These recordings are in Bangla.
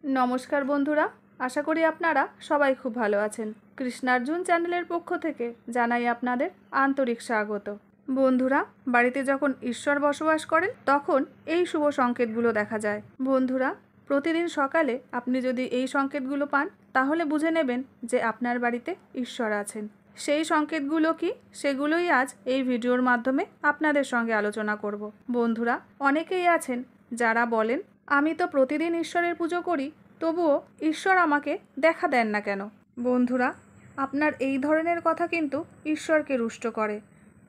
नमस्कार बंधुरा आशा करी आपनारा सबाई खूब भालो आछेन। कृष्णार्जुन चैनेलेर पक्ष थेके जानाई आपनादेर आंतरिक स्वागत। बंधुरा बाड़ीते जखन ईश्वर बसबास करेन तखन एई शुभ संकेतगुलो देखा जाय। बंधुरा प्रतिदिन सकाले आपनि जदि एई संकेतगुलो पान ताहले बुझे नेबेन जे आपनार बाड़ीते ईश्वर आछेन। सेई संकेतगुलो कि सेगुलोई आज एई भिडियोर माध्यमे आपनादेर संगे आलोचना करब। बंधुरा अनेकेई आछेन जारा बोलेन आमी तो प्रतिदिन ईश्वरेर पुजो करी तबुओ ईश्वर आमाके देखा देन ना केन। बंधुरा आपनार एई धरनेर कथा किन्तु ईश्वरके रुष्ट करे।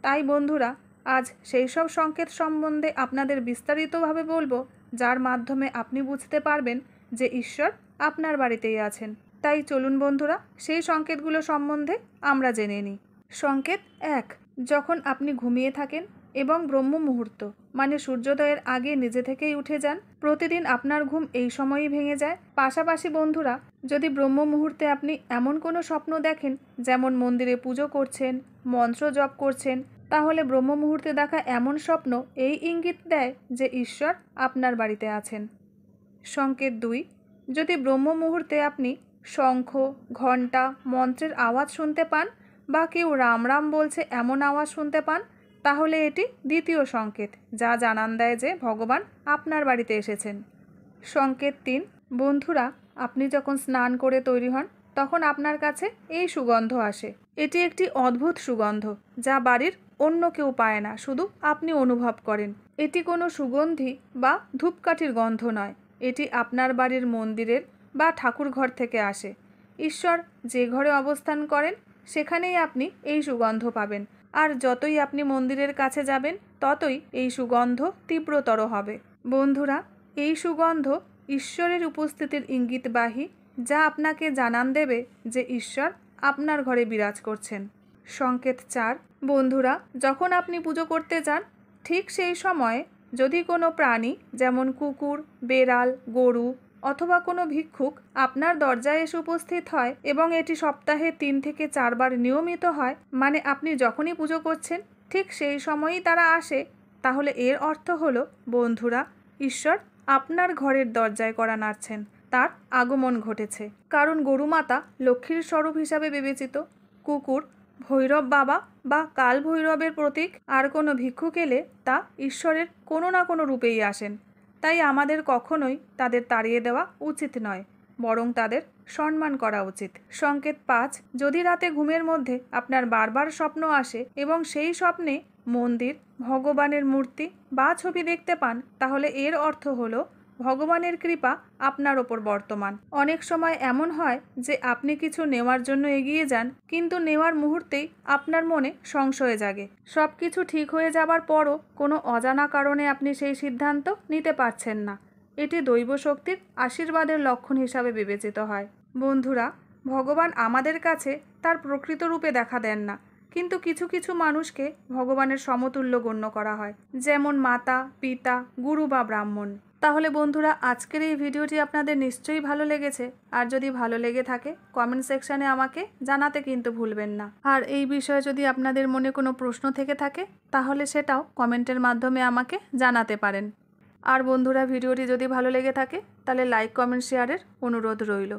ताई बंधुरा आज सेई सब संकेत सम्बन्धे आपनादेर विस्तारितभावे बोलबो जार माध्यमे आपनि बुझते पारबेन जे ईश्वर आपनार बाड़ीतेई आछेन। ताई चलुन बंधुरा सेई संकेतगुलो सम्बन्धे आमरा जेने निই। संकेत एक, जखन आपनि घुमिয়ে থাকেন এবং ब्रह्म मुहूर्त माने सूर्योदयेर आगे निजे थेकेई उठे जान। प्रतिदिन आपनार घुम এই সময়ই ভেঙে যায়। পাশাপাশি বন্ধুরা যদি ব্রহ্ম মুহূর্তে আপনি এমন কোনো স্বপ্ন দেখেন যেমন মন্দিরে পুজো করছেন, মন্ত্র জপ করছেন, তাহলে ব্রহ্ম মুহূর্তে দেখা এমন স্বপ্ন এই ইঙ্গিত দেয় যে ঈশ্বর আপনার বাড়িতে আছেন। সংকেত 2, যদি ব্রহ্ম মুহূর্তে আপনি শঙ্খ, ঘণ্টা, মন্ত্রের আওয়াজ শুনতে পান বা কেউ রাম রাম বলছে এমন আওয়াজ শুনতে পান তাহলে এটি দ্বিতীয় সংকেত যা জানান দেয় যে ভগবান আপনার বাড়িতে এসেছেন। সংকেত 3, বন্ধুরা আপনি যখন স্নান করে তৈরি হন তখন আপনার কাছে এই সুগন্ধ আসে। এটি একটি অদ্ভুত সুগন্ধ যা বাড়ির অন্য কেউ পায় না, শুধু আপনি অনুভব করেন। এটি কোনো সুগন্ধি বা ধূপকাঠির গন্ধ নয়, এটি আপনার বাড়ির মন্দিরের বা ঠাকুর ঘর থেকে আসে। ঈশ্বর যে ঘরে অবস্থান করেন সেখানেই আপনি এই সুগন্ধ পাবেন, আর যতই আপনি মন্দিরের কাছে যাবেন ততই এই সুগন্ধ তীব্রতর হবে। বন্ধুরা এই সুগন্ধ ঈশ্বরের উপস্থিতির ইঙ্গিতবাহী যা আপনাকে জানান দেবে যে ঈশ্বর আপনার ঘরে বিরাজ করছেন। সংকেত 4, বন্ধুরা যখন আপনি পুজো করতে যান ঠিক সেই সময়ে যদি কোনো প্রাণী যেমন কুকুর, বেড়াল, গরু অথবা কোনো ভিক্ষুক আপনার দরজায় এসে উপস্থিত হয় এবং এটি সপ্তাহে 3 থেকে 4 বার নিয়মিত হয়, মানে আপনি যখনই পুজো করছেন ঠিক সেই সময়ই তারা আসে, তাহলে এর অর্থ হলো বন্ধুরা ঈশ্বর আপনার ঘরের দরজায় কড়া নাড়ছেন, তার আগমন ঘটেছে। কারণ গরু মাতা লক্ষ্মীর স্বরূপ হিসাবে বিবেচিত, কুকুর ভৈরব বাবা বা কাল ভৈরবের প্রতীক, আর কোনো ভিক্ষুক এলে তা ঈশ্বরের কোনো না কোনো রূপেই আসেন। তাই আমাদের কখনোই তাদের তাড়িয়ে দেওয়া উচিত নয়, বরং তাদের সম্মান করা উচিত। সংকেত 5, যদি রাতে ঘুমের মধ্যে আপনার বারবার স্বপ্ন আসে এবং সেই স্বপ্নে মন্দির, ভগবানের মূর্তি বা ছবি দেখতে পান তাহলে এর অর্থ হলো ভগবানের কৃপা আপনার ওপর বর্তমান। অনেক সময় এমন হয় যে আপনি কিছু নেওয়ার জন্য এগিয়ে যান কিন্তু নেওয়ার মুহূর্তেই আপনার মনে সংশয় জাগে। সব কিছু ঠিক হয়ে যাবার পরও কোনো অজানা কারণে আপনি সেই সিদ্ধান্ত নিতে পারছেন না। এটি দৈব শক্তির আশীর্বাদের লক্ষণ হিসাবে বিবেচিত হয়। বন্ধুরা ভগবান আমাদের কাছে তার প্রকৃত রূপে দেখা দেন না, কিন্তু কিছু কিছু মানুষকে ভগবানের সমতুল্য গণ্য করা হয়, যেমন মাতা, পিতা, গুরু বা ব্রাহ্মণ। তাহলে বন্ধুরা আজকের এই ভিডিওটি আপনাদের নিশ্চয়ই ভালো লেগেছে, আর যদি ভালো লেগে থাকে কমেন্ট সেকশানে আমাকে জানাতে কিন্তু ভুলবেন না। আর এই বিষয়ে যদি আপনাদের মনে কোনো প্রশ্ন থেকে থাকে তাহলে সেটাও কমেন্টের মাধ্যমে আমাকে জানাতে পারেন। আর বন্ধুরা ভিডিওটি যদি ভালো লেগে থাকে তাহলে লাইক, কমেন্ট, শেয়ারের অনুরোধ রইল।